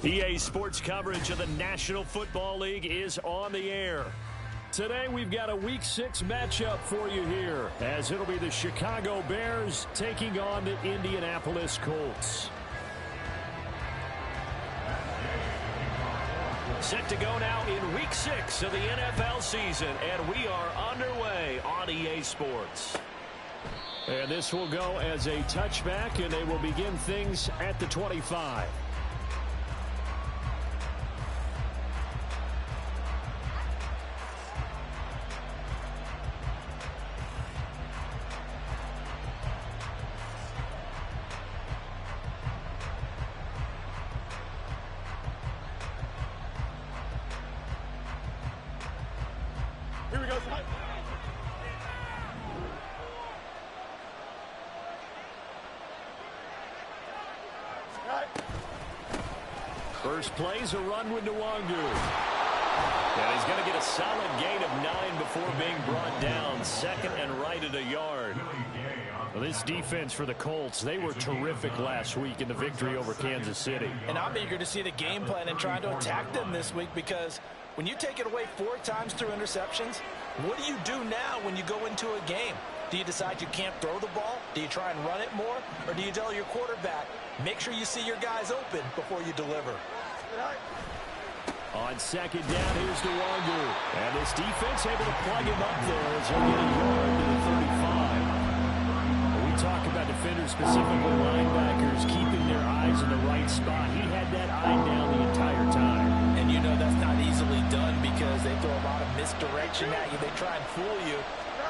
EA Sports coverage of the National Football League is on the air. Today we've got a Week 6 matchup for you here, as it'll be the Chicago Bears taking on the Indianapolis Colts. Set to go now in Week 6 of the NFL season, and we are underway on EA Sports. And this will go as a touchback, and they will begin things at the 25. Here we go. First play's a run with Nwangu. And he's going to get a solid gain of 9 before being brought down. Second and right at a yard. Well, this defense for the Colts, they were terrific last week in the victory over Kansas City. And I'm eager to see the game plan and trying to attack them this week, because when you take it away 4 times through interceptions, what do you do now when you go into a game? Do you decide you can't throw the ball? Do you try and run it more? Or do you tell your quarterback, make sure you see your guys open before you deliver? On second down, here's Nwangu. And this defense able to plug him up there as he'll get a yard to the 35. We talk about defenders, specifically linebackers, keeping their eyes in the right spot. He had that eye down the entire time. And you know that's not easily done because they throw a lot of misdirection at you. They try and fool you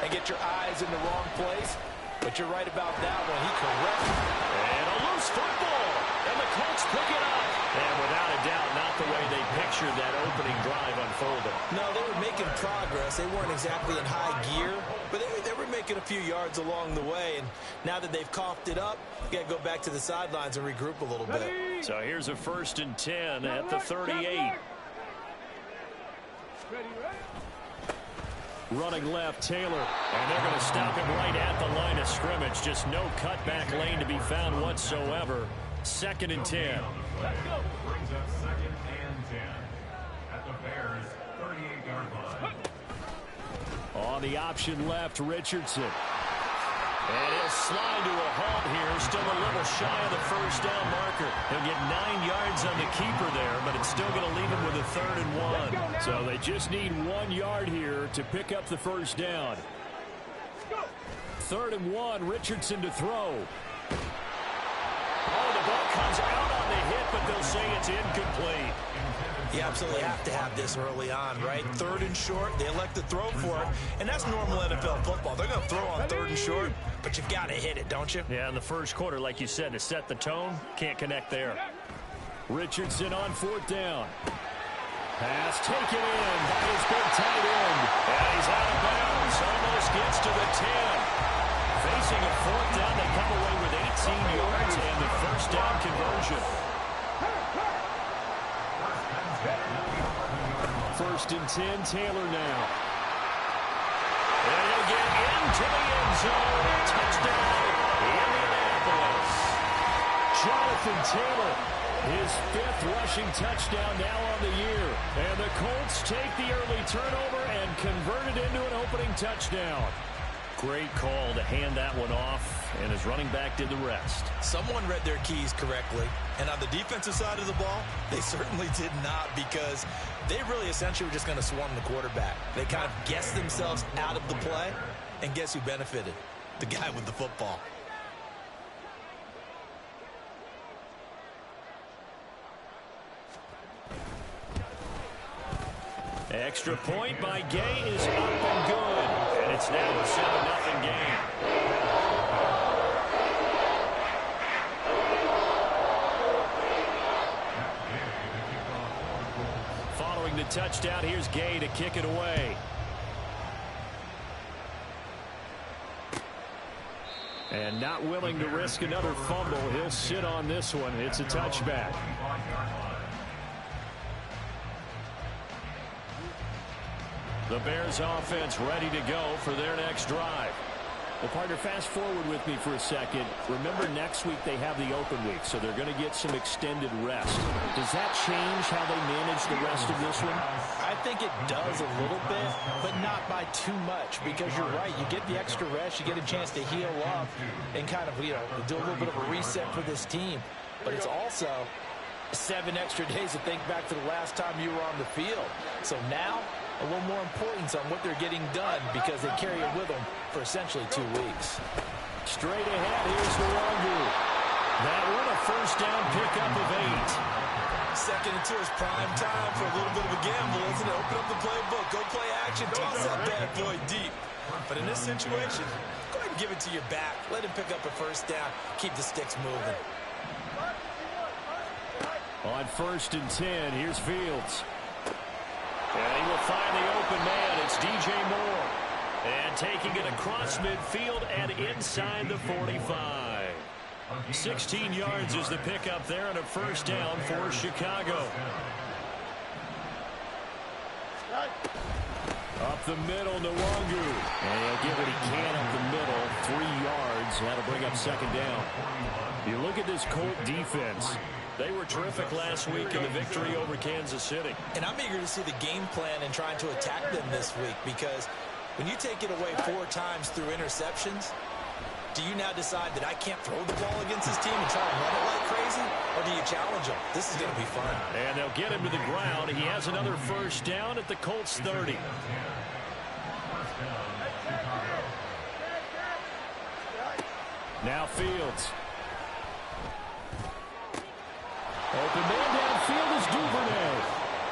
and get your eyes in the wrong place. But you're right about that one. He corrects. And a loose football. And the Colts pick it up. And without a doubt, not the way they pictured that opening drive unfolding. No, they were making progress. They weren't exactly in high gear, but they were making a few yards along the way. And now that they've coughed it up, you got to go back to the sidelines and regroup a little bit. So here's a 1st and 10 at the 38. Running left, Taylor. And they're going to stop him right at the line of scrimmage. Just no cutback lane to be found whatsoever. 2nd and 10. Let's go. Brings up 2nd and 10 at the Bears' 38-yard line. On the option left, Richardson. And he'll slide to a halt here. Still a little shy of the first down marker. He'll get 9 yards on the keeper there, but it's still going to leave him with a 3rd and 1. So they just need 1 yard here to pick up the first down. 3rd and 1, Richardson to throw. Oh, the ball comes out on the hit, but they'll say it's incomplete. You absolutely have to have this early on, right? 3rd and short, they elect to throw for it, and that's normal NFL football. They're going to throw on 3rd and short, but you've got to hit it, don't you? Yeah, in the first quarter, like you said, to set the tone, can't connect there. Richardson on 4th down. Pass taken in by his big tight end. And he's out of bounds, almost gets to the 10. Facing a 4th down, they come away with 18 yards and the first down conversion. 1st and 10, Taylor now. And he'll get into the end zone. Touchdown, Indianapolis. Jonathan Taylor, his 5th rushing touchdown now on the year. And the Colts take the early turnover and convert it into an opening touchdown. Great call to hand that one off, and his running back did the rest. Someone read their keys correctly, and on the defensive side of the ball, they certainly did not, because they really essentially were just going to swarm the quarterback. They kind of guessed themselves out of the play, and guess who benefited? The guy with the football. Extra point by Gay is up and good. And it's now a 7-0 game. Following the touchdown, here's Gay to kick it away. And not willing to risk another fumble. He'll sit on this one. It's a touchback. The Bears offense ready to go for their next drive. Well, partner, fast forward with me for a second. Remember, next week they have the open week, so they're going to get some extended rest. Does that change how they manage the rest of this one? I think it does a little bit, but not by too much, because you're right. You get the extra rest, you get a chance to heal up and kind of, do a little bit of a reset for this team. But it's also 7 extra days to think back to the last time you were on the field. So now, a little more importance on what they're getting done because they carry it with them for essentially 2 weeks. Straight ahead, here's Nwangu. That one a first down pickup of 8. Second and 2 is prime time for a little bit of a gamble, isn't it? Open up the playbook, go play action, toss that bad boy deep. But in this situation, go ahead and give it to your back. Let him pick up a first down, keep the sticks moving. On 1st and 10, here's Fields. And he will find the open man. It's DJ Moore. And taking it across midfield and inside the 45. 16 yards is the pickup there on a first down for Chicago. Up the middle, Nwangu. And he'll get what he can up the middle. 3 yards. That'll bring up 2nd down. You look at this Colt defense. They were terrific last week in the victory over Kansas City. And I'm eager to see the game plan and trying to attack them this week, because when you take it away 4 times through interceptions, do you now decide that I can't throw the ball against this team and try and run it like crazy? Or do you challenge them? This is going to be fun. And they'll get him to the ground. He has another first down at the Colts 30. Now Fields. Open man downfield is Duvernay.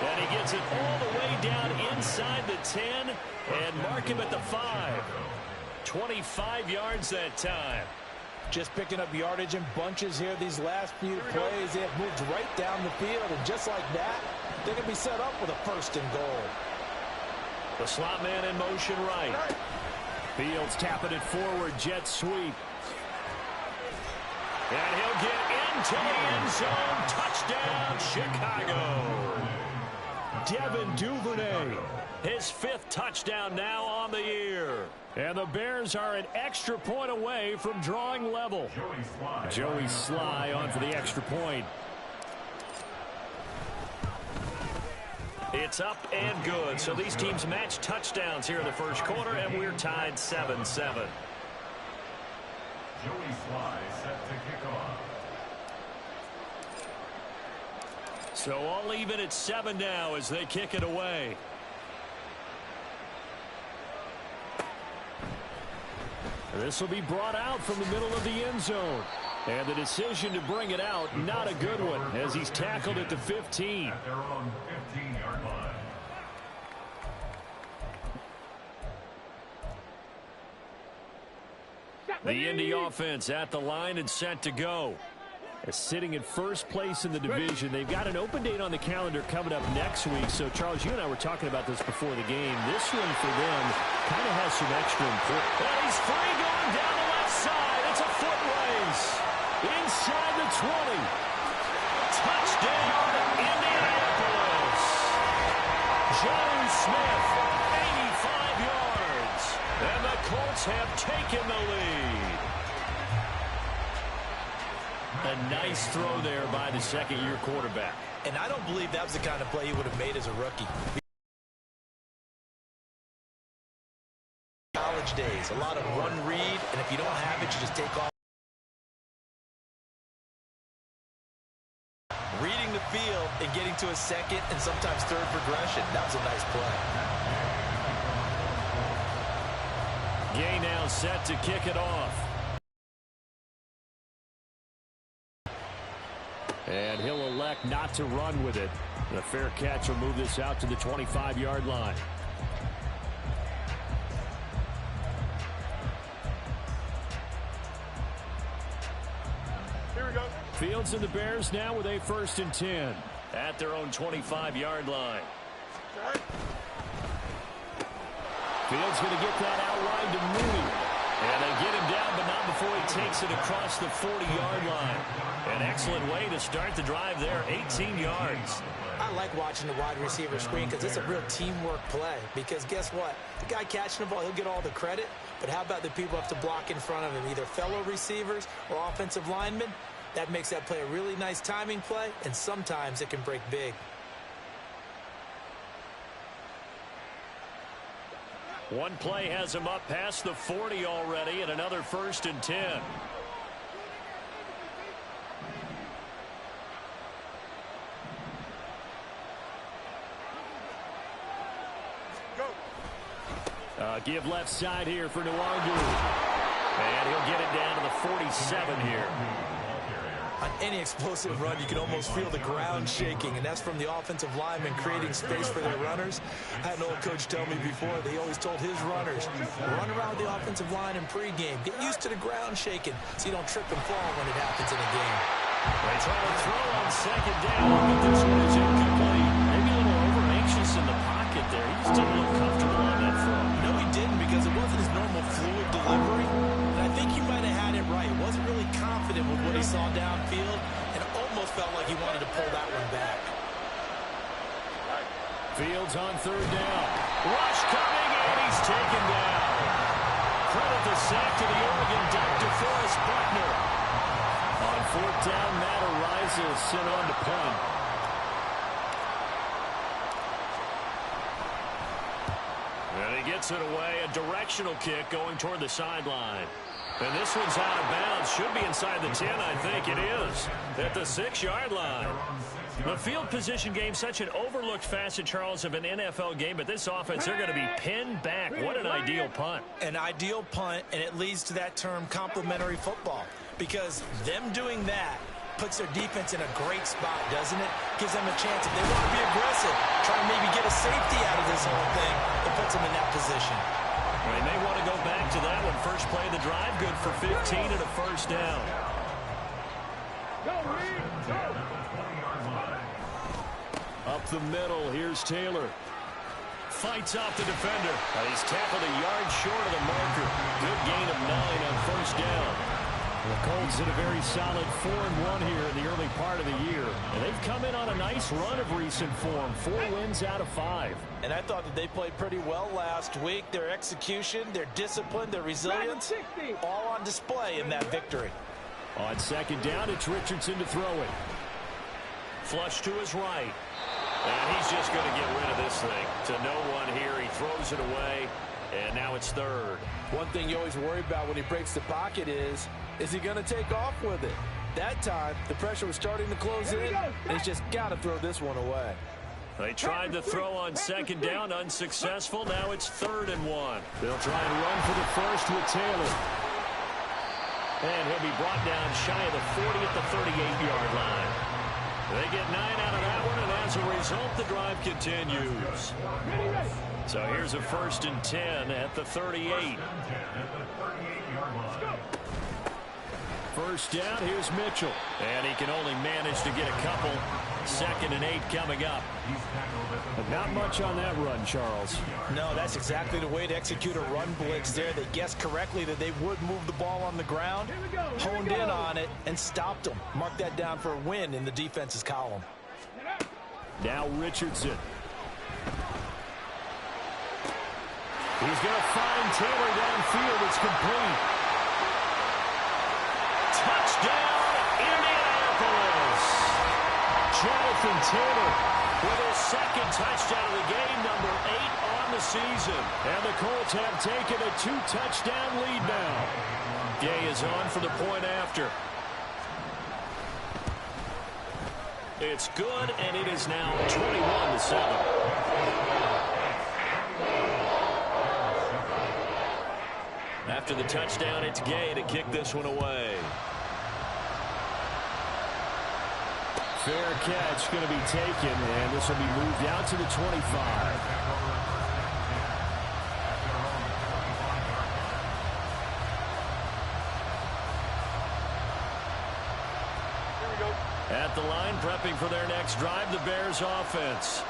And he gets it all the way down inside the 10 and mark him at the 5. 25 yards that time. Just picking up yardage in bunches here these last few plays. They have moved right down the field, and just like that, they're going to be set up with a 1st and goal. The slot man in motion right. Fields tapping it forward, jet sweep. And he'll get into the end zone. Touchdown, Chicago. Devin Duvernay, his 5th touchdown now on the year. And the Bears are an extra point away from drawing level. Joey Sly on for the extra point. It's up and good. So these teams match touchdowns here in the first quarter, and we're tied 7-7. Joey Sly set to kick off. So all even at 7 now as they kick it away. This will be brought out from the middle of the end zone. And the decision to bring it out, not a good one, as he's tackled at the 15. At their own 15-yard line. The Indy offense at the line and set to go. Sitting in first place in the division. They've got an open date on the calendar coming up next week. So, Charles, you and I were talking about this before the game. This one for them kind of has some extra importance. And he's free going down the left side. It's a foot race. Inside the 20. Touchdown, Indianapolis. Joe Smith, 85 yards. And the Colts have taken the lead. A nice throw there by the second-year quarterback. And I don't believe that was the kind of play he would have made as a rookie. College days, a lot of one read, and if you don't have it, you just take off. Reading the field and getting to a second and sometimes third progression. That was a nice play. Gay now set to kick it off. And he'll elect not to run with it. The fair catch will move this out to the 25-yard line. Here we go. Fields and the Bears now with a 1st and 10 at their own 25-yard line. Fields going to get that outline to Mooney. And they get him down, but not before he takes it across the 40-yard line. An excellent way to start the drive there, 18 yards. I like watching the wide receiver screen because it's a real teamwork play. Because guess what? The guy catching the ball, he'll get all the credit. But how about the people who have to block in front of him, either fellow receivers or offensive linemen? That makes that play a really nice timing play, and sometimes it can break big. One play has him up past the 40 already, and another 1st and 10. Give left side here for Nwangu. And he'll get it down to the 47 here. On any explosive run, you can almost feel the ground shaking, and that's from the offensive linemen creating space for their runners. I had an old coach tell me before, they always told his runners, run around the offensive line in pregame. Get used to the ground shaking so you don't trip and fall when it happens in a game. They try to throw on 2nd down, but this one is incomplete. Maybe a little over-anxious in the pocket there. He just didn't look comfortable on that throw. No, he didn't, because it wasn't his normal fluid delivery. And I think he might have had it right. He wasn't really confident with what he saw downfield, and it almost felt like he wanted to pull that one back. Fields on 3rd down. Rush coming, and he's taken down. Credit the sack to the Oregon Dr. Forrest Buckner. On 4th down, Matt Ariza is sent on to punt. And he gets it away. A directional kick going toward the sideline. And this one's out of bounds. Should be inside the 10, I think it is. At the 6-yard line. The field position game, such an overlooked facet, Charles, of an NFL game. But this offense, they're going to be pinned back. What an ideal punt. An ideal punt, and it leads to that term complementary football. Because them doing that puts their defense in a great spot, doesn't it? Gives them a chance. If they want to be aggressive, try to maybe get a safety out of this whole thing, it puts them in that position. Well, they may want to go back to that one. First play of the drive, good for 15 and a 1st down. Up the middle, here's Taylor. Fights off the defender. He's tackled a yard short of the marker. Good gain of 9 on 1st down. The Colts in a very solid 4-1 here in the early part of the year. And they've come in on a nice run of recent form. 4 wins out of 5. And I thought that they played pretty well last week. Their execution, their discipline, their resilience, all on display in that victory. On 2nd down, it's Richardson to throw it. Flush to his right. And he's just going to get rid of this thing. To no one here. He throws it away. And now it's 3rd. One thing you always worry about when he breaks the pocket is he going to take off with it? That time, the pressure was starting to close in, and he's just got to throw this one away. They tried to throw on 2nd down, unsuccessful. Now it's 3rd and 1. They'll try and run for the first with Taylor. And he'll be brought down shy of the 40 at the 38-yard line. They get 9 out of that one, and as a result, the drive continues. So here's a 1st and 10 at the 38. 1st down, here's Mitchell. And he can only manage to get a couple. 2nd and 8 coming up. But not much on that run, Charles. No, that's exactly the way to execute a run blitz there. They guessed correctly that they would move the ball on the ground, honed in on it, and stopped them. Mark that down for a win in the defense's column. Now Richardson. He's going to find Taylor downfield. It's complete. Touchdown, Indianapolis. Jonathan Taylor with his 2nd touchdown of the game, number 8 on the season. And the Colts have taken a 2-touchdown lead now. Gay is on for the point after. It's good, and it is now 21-7. After the touchdown, it's Gay to kick this one away. Fair catch going to be taken, and this will be moved out to the 25. At the line, prepping for their next drive, the Bears offense.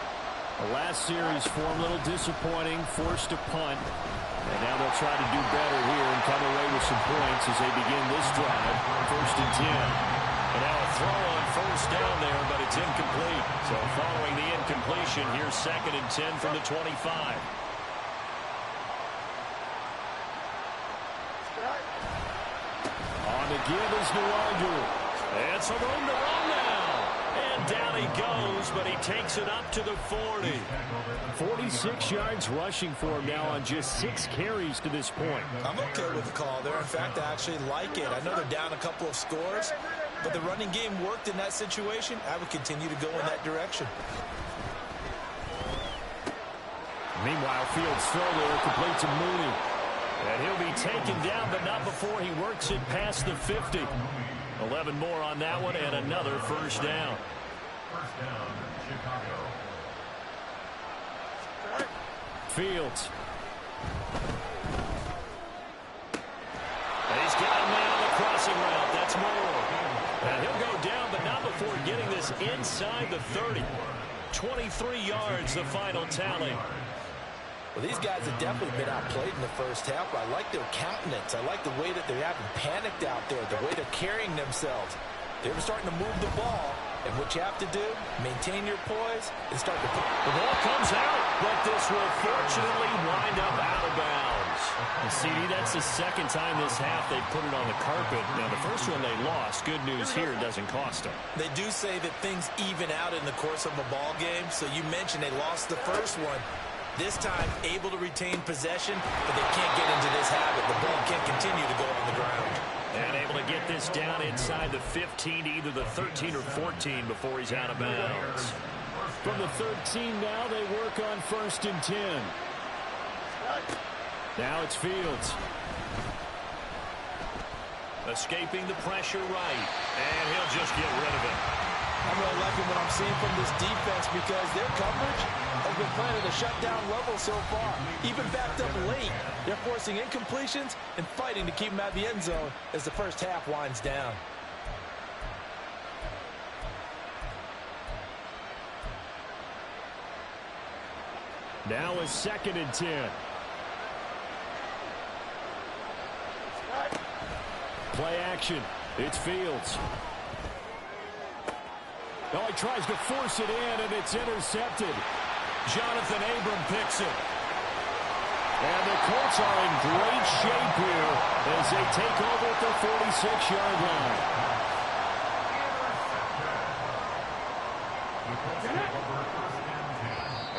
The last series form a little disappointing, forced to punt. And now they'll try to do better here and come away with some points as they begin this drive. 1st and 10. And now a throw on 1st down there, but it's incomplete. So following the incompletion, here's 2nd and 10 from the 25. On the give is Nwangu. And some room to run now. And down he goes, but he takes it up to the 40. 46 yards rushing for him now on just 6 carries to this point. I'm okay with the call there. In fact, I actually like it. I know they're down a couple of scores, but the running game worked in that situation. I would continue to go in that direction. Meanwhile, Fields throw there complete to Mooney. And he'll be taken down, but not before he works it past the 50. 11 more on that one, and another 1st down. 1st down, Chicago. Fields. And he's got a man on the crossing route. That's Moore. And he'll go down, but not before getting this inside the 30. 23 yards, the final tally. Well, these guys have definitely been outplayed in the 1st half. I like their countenance. I like the way that they haven't panicked out there, the way they're carrying themselves. They're starting to move the ball. And what you have to do, maintain your poise and start to put. The ball comes out, but this will fortunately wind up out of bounds. And CD, that's the 2nd time this half they put it on the carpet. Now, the first one they lost. Good news here, it doesn't cost them. They do say that things even out in the course of a ball game. So you mentioned they lost the first one. This time, able to retain possession, but they can't get into this habit. The ball can't continue to go on the ground. And able to get this down inside the 15, either the 13 or 14 before he's out of bounds. From the 13 now, they work on 1st and 10. Now it's Fields. Escaping the pressure right. And he'll just get rid of it. I'm really liking what I'm seeing from this defense because their coverage has been playing at a shutdown level so far. Even backed up late, they're forcing incompletions and fighting to keep them out of the end zone as the 1st half winds down. Now is 2nd and 10. Play action. It's Fields. Oh, he tries to force it in, and it's intercepted. Jonathan Abram picks it. And the Colts are in great shape here as they take over at the 46-yard line.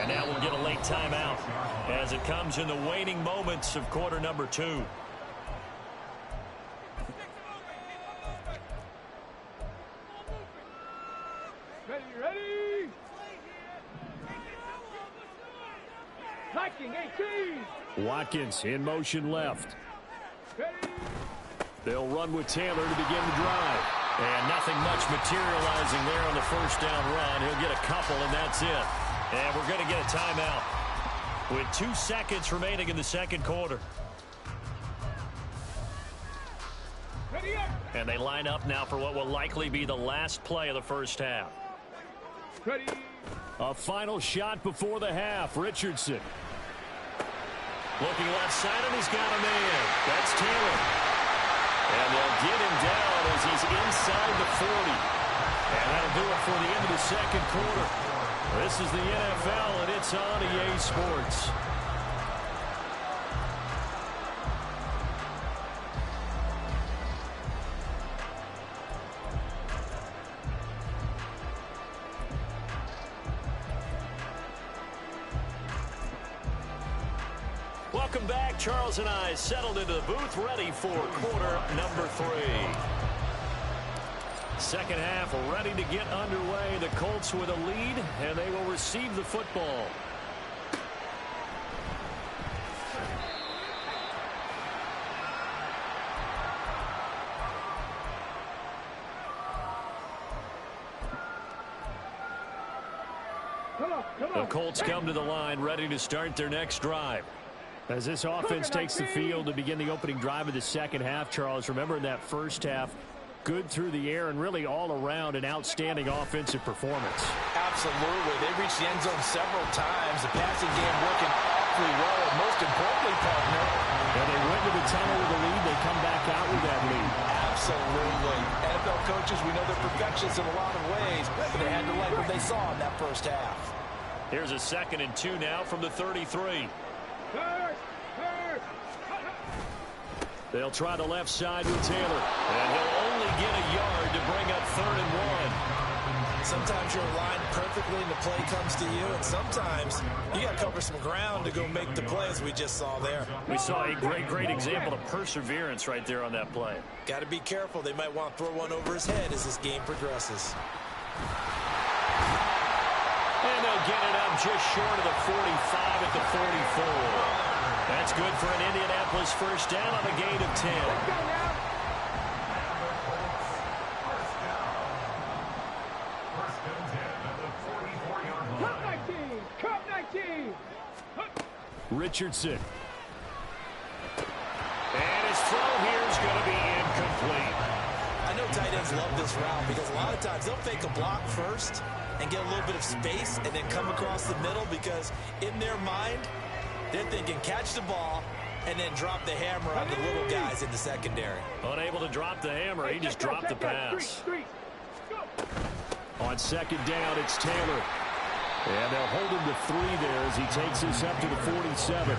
And now we'll get a late timeout as it comes in the waning moments of quarter number 2. Ready? Hiking 18. Watkins in motion left. Ready? They'll run with Taylor to begin the drive. And nothing much materializing there on the 1st down run. He'll get a couple, and that's it. And we're going to get a timeout with 2 seconds remaining in the 2nd quarter. Ready up. And they line up now for what will likely be the last play of the 1st half. Ready. A final shot before the half. Richardson. Looking left side, and he's got a man. That's Taylor. And they'll get him down as he's inside the 40. And that'll do it for the end of the 2nd quarter. This is the NFL, and it's on EA Sports. Welcome back. Charles and I settled into the booth, ready for quarter number 3. 2nd half ready to get underway. The Colts with a lead, and they will receive the football. The Colts come to the line, ready to start their next drive. As this offense takes the field to begin the opening drive of the 2nd half, Charles, remember in that 1st half, good through the air and really all around an outstanding offensive performance. Absolutely. They reached the end zone several times. The passing game working awfully well, and most importantly, partner, and they went to the tunnel with a lead. They come back out with that lead. Absolutely. NFL coaches, we know they're perfectionists in a lot of ways, but they had to like what they saw in that first half. Here's a 2nd and 2 now from the 33. They'll try the left side with Taylor, and he'll only get a yard to bring up 3rd and 1. Sometimes you're aligned perfectly and the play comes to you, and sometimes you got to cover some ground to go make the play, as we just saw there. We saw a great example of perseverance right there on that play. Got to be careful. They might want to throw one over his head as this game progresses. And they'll get it up just short of the 45 at the 44. That's good for an Indianapolis first down on a gain of 10. Let's go now. Cup 19. Richardson. And his throw here is going to be incomplete. I know tight ends love this route because a lot of times they'll fake a block first and get a little bit of space and then come across the middle, because in their mind, they're thinking catch the ball and then drop the hammer on the little guys in the secondary. Unable to drop the hammer, he just dropped the pass. On 2nd down, it's Taylor. And they'll hold him to 3 there as he takes this up to the 47.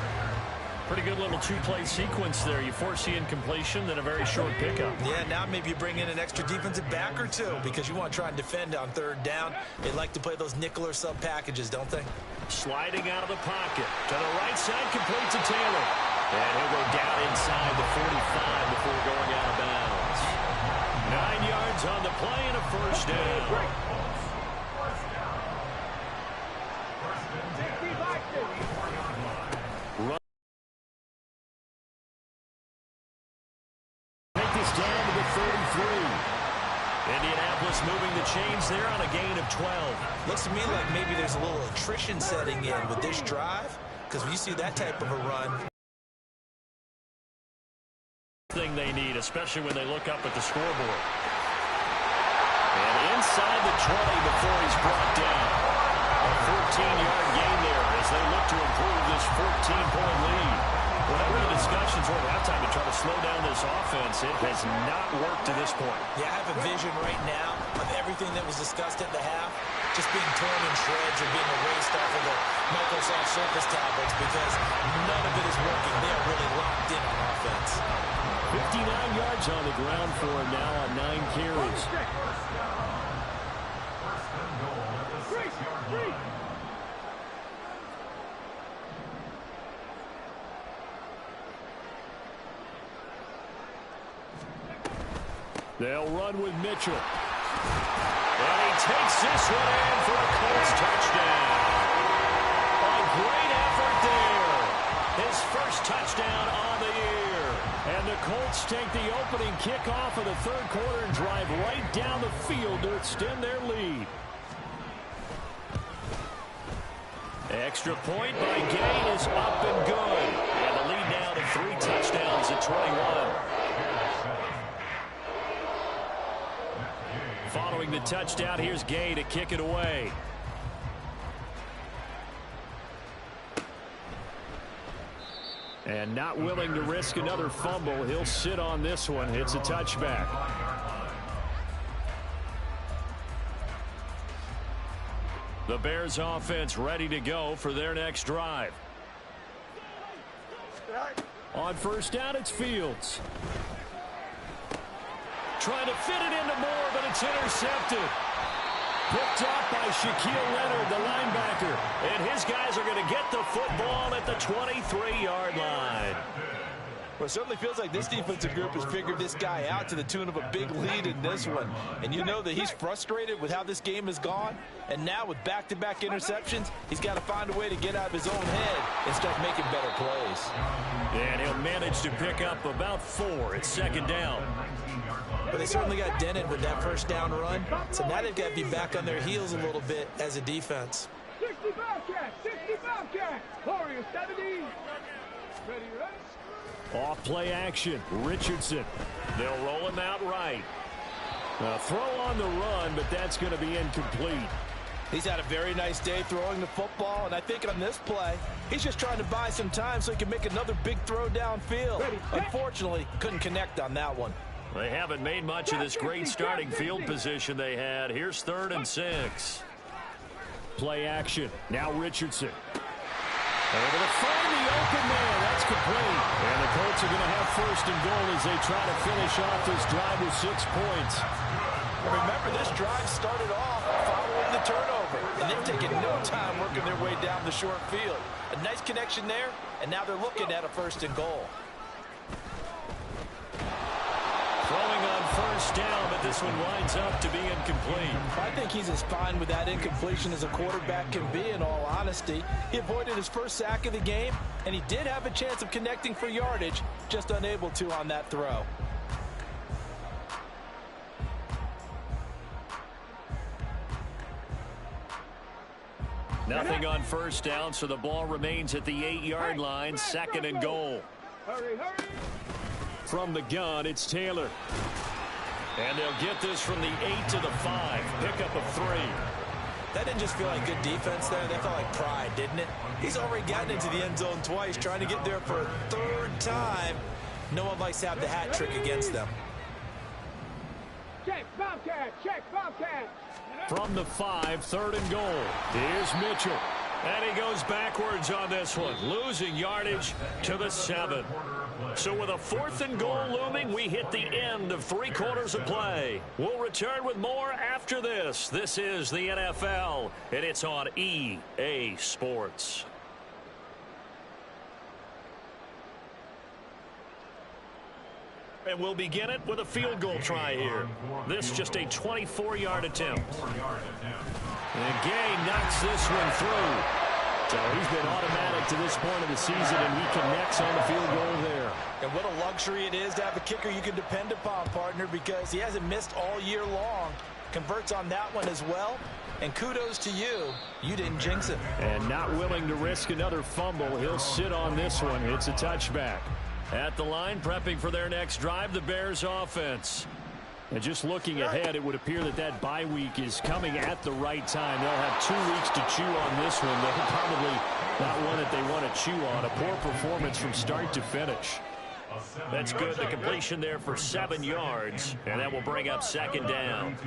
Pretty good little 2-play sequence there. You force the incompletion, then a very short pickup. Yeah, now maybe you bring in an extra defensive back or two because you want to try and defend on 3rd down. They like to play those nickel or sub packages, don't they? Sliding out of the pocket. To the right side, complete to Taylor. And he'll go down inside the 45 before going out of bounds. 9 yards on the play and a first down. Down to the 33. Indianapolis moving the chains there on a gain of 12. Looks to me like maybe there's a little attrition setting in with this drive, because when you see that type of a run, thing they need, especially when they look up at the scoreboard. And inside the 20 before he's brought down. A 14-yard gain there as they look to improve this 14-point lead. Whatever the discussions were at halftime to try to slow down this offense, it has not worked to this point. Yeah, I have a vision right now of everything that was discussed at the half just being torn in shreds or being erased off of the Microsoft Surface tablets, because none of it is working. They are really locked in on offense. 59 yards on the ground for him now on 9 carries. They'll run with Mitchell. And he takes this one in for a Colts touchdown. A great effort there. His first touchdown on the year. And the Colts take the opening kickoff of the 3rd quarter and drive right down the field to extend their lead. Extra point by Gain is up and good. And the lead now to 3 touchdowns at 21. Following the touchdown, here's Gay to kick it away. And not willing to risk another fumble, he'll sit on this one. It's a touchback. The Bears offense ready to go for their next drive. On 1st down, it's Fields. Trying to fit it into Moore, but it's intercepted. Picked up by Shaquille Leonard, the linebacker. And his guys are going to get the football at the 23-yard line. Well, it certainly feels like this defensive group has figured this guy out to the tune of a big lead in this one. And you know that he's frustrated with how this game has gone. And now with back-to-back interceptions, he's got to find a way to get out of his own head and start making better plays. And he'll manage to pick up about 4 at 2nd down. But they certainly got dented with that first down run. So now they've got to be back on their heels a little bit as a defense. 60 Bobcat, 60 Bobcat. Warriors 70. Ready, rush. Off play action. Richardson. They'll roll him out right. A throw on the run, but that's going to be incomplete. He's had a very nice day throwing the football, and I think on this play, he's just trying to buy some time so he can make another big throw downfield. Unfortunately, couldn't connect on that one. They haven't made much of this great starting field position they had. Here's 3rd and 6. Play action. Now Richardson. Able to find the open man. That's complete. And the Colts are going to have 1st and goal as they try to finish off this drive with 6 points. Remember, this drive started off following the turnover, and they've taken no time working their way down the short field. A nice connection there, and now they're looking at a 1st and goal. Throwing on 1st down, but this one winds up to be incomplete. I think he's as fine with that incompletion as a quarterback can be, in all honesty. He avoided his first sack of the game, and he did have a chance of connecting for yardage, just unable to on that throw. Nothing on 1st down, so the ball remains at the 8-yard line, 2nd and goal. Hurry, hurry. From the gun, it's Taylor. And they'll get this from the 8 to the 5. Pickup of 3. That didn't just feel like good defense there. That felt like pride, didn't it? He's already gotten into the end zone twice, trying to get there for a 3rd time. No one likes to have the hat trick against them. Check, Bobcat. Check, Bobcat. From the 5, 3rd and goal. Here's Mitchell. And he goes backwards on this one, losing yardage to the 7. So with a 4th and goal looming, we hit the end of 3 quarters of play. We'll return with more after this. This is the NFL, and it's on EA Sports. And we'll begin it with a field goal try here. This just a 24-yard attempt. And Gay knocks this one through. So he's been automatic to this point of the season, and he connects on the field goal there. And what a luxury it is to have a kicker you can depend upon, partner, because he hasn't missed all year long. Converts on that one as well. And kudos to you. You didn't jinx it. And not willing to risk another fumble. He'll sit on this one. It's a touchback. At the line, prepping for their next drive, the Bears offense. And just looking ahead, it would appear that that bye week is coming at the right time. They'll have 2 weeks to chew on this one. They'll probably not one that they want to chew on. A poor performance from start to finish. That's good. The completion there for 7 yards. And that will bring up 2nd down.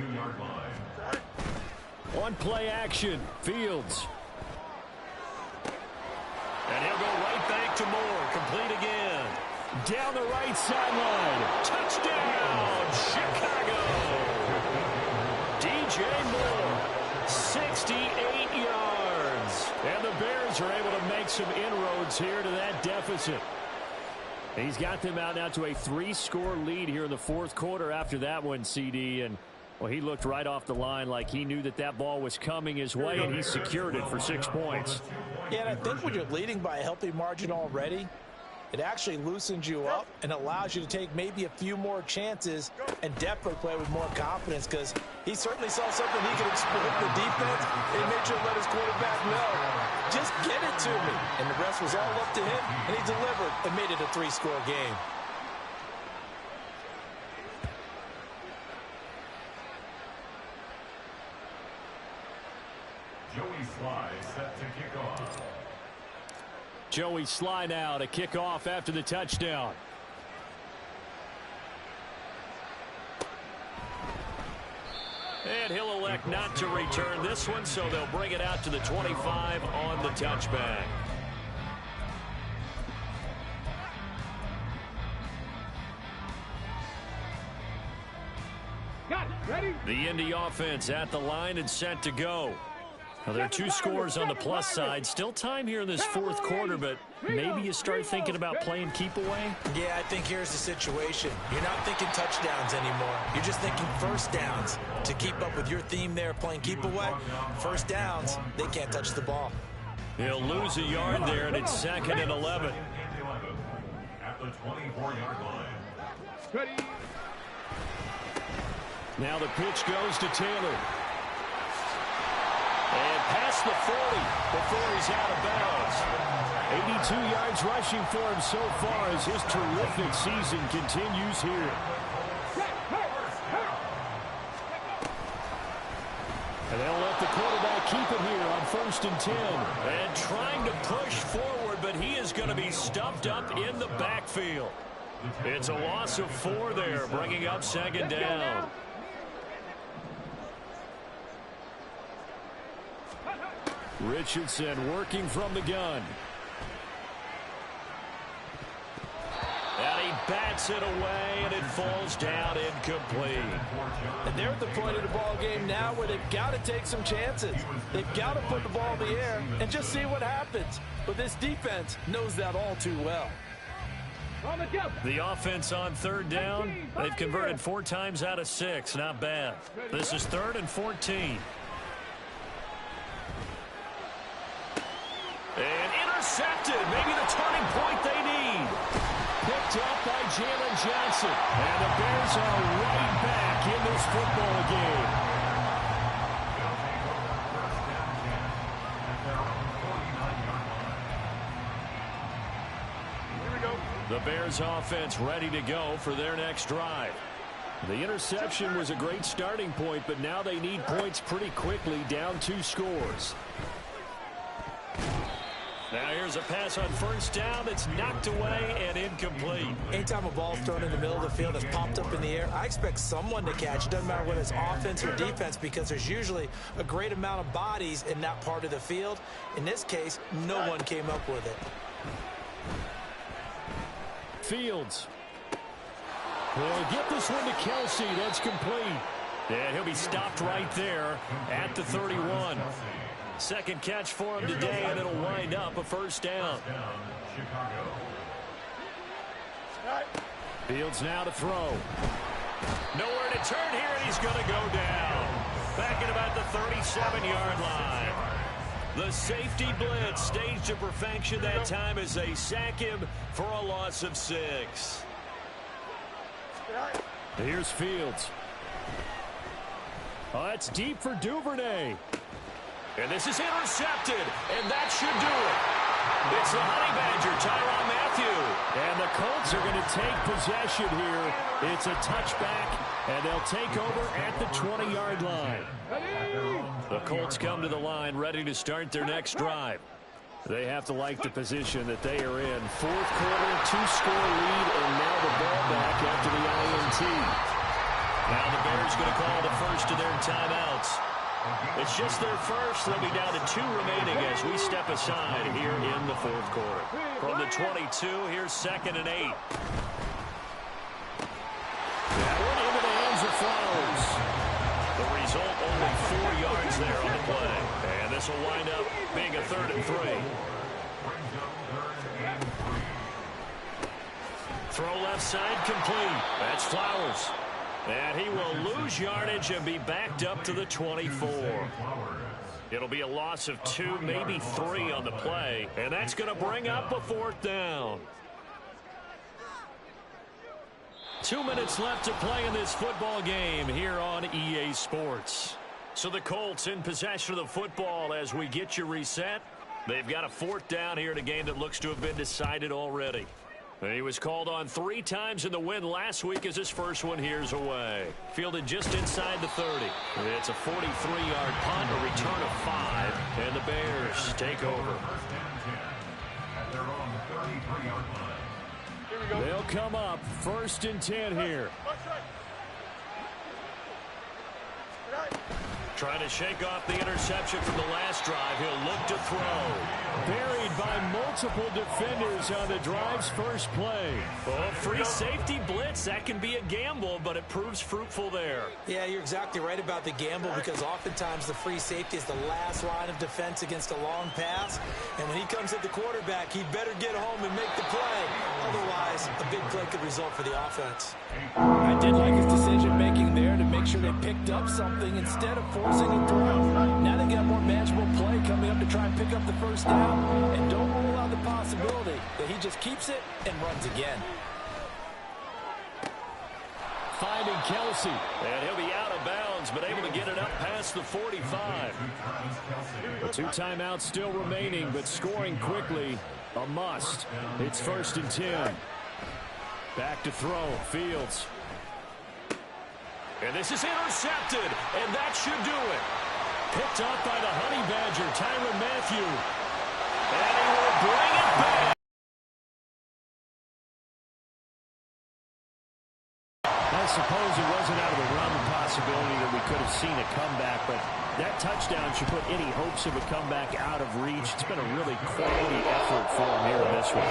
On play action, Fields. And he'll go right back to Moore. Complete again. Down the right sideline. Touchdown, Chicago. DJ Moore, 68 yards. And the Bears are able to make some inroads here to that deficit. He's got them out now to a 3-score lead here in the 4th quarter after that one, CD. And, well, he looked right off the line like he knew that that ball was coming his way, and he secured it for 6 points. Yeah, and I think when you're leading by a healthy margin already, it actually loosens you up and allows you to take maybe a few more chances and definitely play with more confidence, because he certainly saw something he could exploit the defense, and he made sure to let his quarterback know, just get it to me. And the rest was all up to him, and he delivered and made it a 3-score game. Joey Sly set to kick off. Joey Sly now to kick off after the touchdown. And he'll elect not to return this one, so they'll bring it out to the 25 on the touchback. Got it. Ready? The Indy offense at the line and set to go. Now, there are 2 scores on the plus side. Still time here in this 4th quarter, but maybe you start thinking about playing keep away. Yeah, I think here's the situation. You're not thinking touchdowns anymore. You're just thinking 1st downs. To keep up with your theme there, playing keep away, 1st downs, they can't touch the ball. He'll lose a yard there, and it's 2nd and 11. At the 24-yard line. Ready? Now the pitch goes to Taylor. And past the 40 before he's out of bounds. 82 yards rushing for him so far as his terrific season continues here. first and 10. And trying to push forward, but he is going to be stuffed up in the backfield. It's a loss of 4 there, bringing up second down. Richardson working from the gun. And he bats it away, and it falls down incomplete. And they're at the point of the ball game now where they've got to take some chances. They've got to put the ball in the air and just see what happens. But this defense knows that all too well. The offense on third down, they've converted 4 times out of 6. Not bad. This is 3rd and 14. And intercepted. Maybe the turning point they need. Picked up by Jalen Johnson. And the Bears are right back in this football game. The Bears offense ready to go for their next drive. The interception was a great starting point, but now they need points pretty quickly, down 2 scores. Now here's a pass on first down that's knocked away and incomplete. Anytime a ball's thrown in the middle of the field that's popped up in the air, I expect someone to catch. It doesn't matter whether it's offense or defense, because there's usually a great amount of bodies in that part of the field. In this case, no one came up with it. Fields. Will get this one to Kelsey. That's complete. And he'll be stopped right there at the 31. Second catch for him today, and it'll wind up a first down. Fields now to throw. Nowhere to turn here, and he's going to go down. Back at about the 37-yard line. The safety blitz staged to perfection that time as they sack him for a loss of 6. Here's Fields. Oh, that's deep for Duvernay. And this is intercepted, and that should do it. It's the Honey Badger, Tyrann Mathieu. And the Colts are going to take possession here. It's a touchback, and they'll take over at the 20-yard line. The Colts come to the line ready to start their next drive. They have to like the position that they are in. 4th quarter, 2-score lead, and now the ball back after the INT. Now the Bears going to call the first of their timeouts. It's just their first. They'll be down to 2 remaining as we step aside here in the 4th quarter. From the 22, here's 2nd and 8. That one into the hands of Flowers. The result, only 4 yards there on the play. And this will wind up being a 3rd and 3. Throw left side complete. That's Flowers. And he will lose yardage and be backed up to the 24. It'll be a loss of 2, maybe 3 on the play. And that's going to bring up a 4th down. 2 minutes left to play in this football game here on EA Sports. So the Colts in possession of the football as we get you reset. They've got a 4th down here in a game that looks to have been decided already. And he was called on 3 times in the win last week as his first one here's away. Fielded just inside the 30. It's a 43-yard punt, a return of 5, and the Bears take over. They'll come up 1st and 10 here. Trying to shake off the interception from the last drive. He'll look to throw. Buried by multiple defenders on the drive's first play. Oh, free safety blitz. That can be a gamble, but it proves fruitful there. Yeah, you're exactly right about the gamble, because oftentimes the free safety is the last line of defense against a long pass. And when he comes at the quarterback, he'd better get home and make the play. Otherwise, a big play could result for the offense. I did like his decision-making there to make sure they picked up something instead of forcing a throw. Now they got more manageable play coming up to try and pick up the first down, and don't rule out the possibility that he just keeps it and runs again. Finding Kelsey, and he'll be out of bounds, but able to get it up past the 45. 2 timeouts still remaining, but scoring quickly, a must. It's 1st and 10. Back to throw, Fields. And this is intercepted, and that should do it. Picked off by the Honey Badger, Tyrann Mathieu. And he will bring it back. I suppose it wasn't out of the realm of possibility that we could have seen a comeback, but that touchdown should put any hopes of a comeback out of reach. It's been a really quality effort for him here in this one.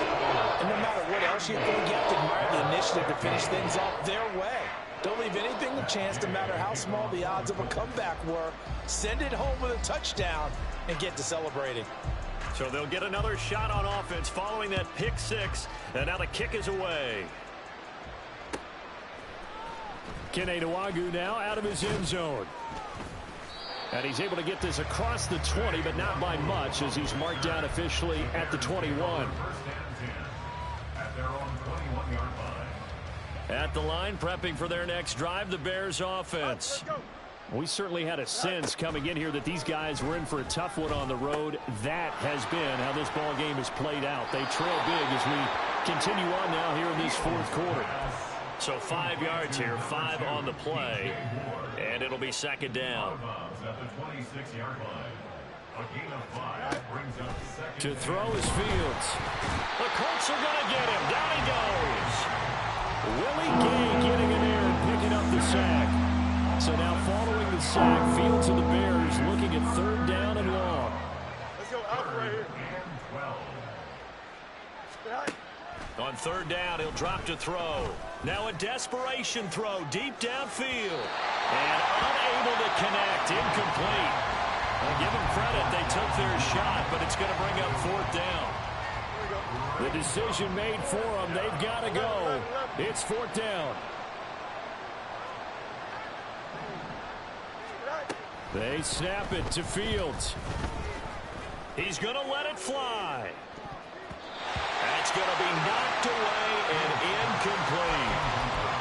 And no matter what else you think, you have to admire the initiative to finish things off their way. Don't leave anything to chance, no matter how small the odds of a comeback were. Send it home with a touchdown and get to celebrating. So they'll get another shot on offense following that pick six, and now the kick is away. Kene Nwangwu now out of his end zone. And he's able to get this across the 20, but not by much, as he's marked down officially at the 21. First and 10 at their own 21-yard line. At the line, prepping for their next drive, the Bears offense. We certainly had a sense coming in here that these guys were in for a tough one on the road. That has been how this ball game has played out. They trail big as we continue on now here in this fourth quarter. So 5 yards here, 5 on the play, and it'll be second down. At the 26-yard line. A gain of 5 brings up second. To throw is Fields. The Colts are going to get him. Down he goes. Willie Gay getting in there and picking up the sack. So now following the sack, Fields of the Bears looking at third down and long. Let's go out right here. On third down, he'll drop to throw. Now a desperation throw deep downfield. And unable to connect. Incomplete. Well, give them credit. They took their shot, but it's going to bring up fourth down. The decision made for them. They've got to go. It's fourth down. They snap it to Fields. He's going to let it fly. That's going to be knocked away and incomplete.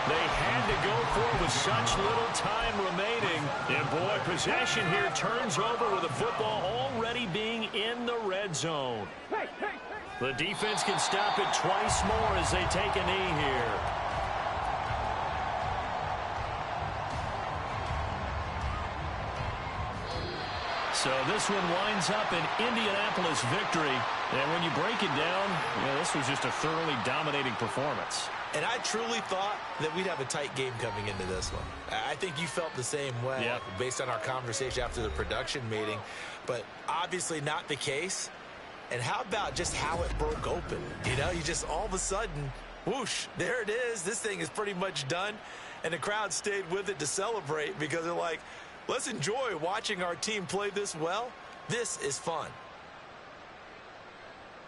They had to go for it with such little time remaining. And, boy, possession here turns over with the football already being in the red zone. The defense can stop it twice more as they take a knee here. So this one winds up an Indianapolis victory. And when you break it down, this was just a thoroughly dominating performance. And I truly thought that we'd have a tight game coming into this one. I think you felt the same way based on our conversation after the production meeting. But obviously not the case. And how about just how it broke open? You just all of a sudden, whoosh, there it is. This thing is pretty much done. And the crowd stayed with it to celebrate because they're like, let's enjoy watching our team play this well. This is fun.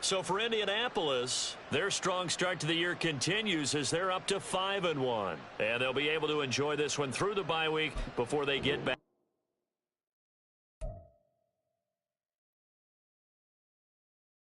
So for Indianapolis, their strong start to the year continues as they're up to 5-1. And they'll be able to enjoy this one through the bye week before they get back.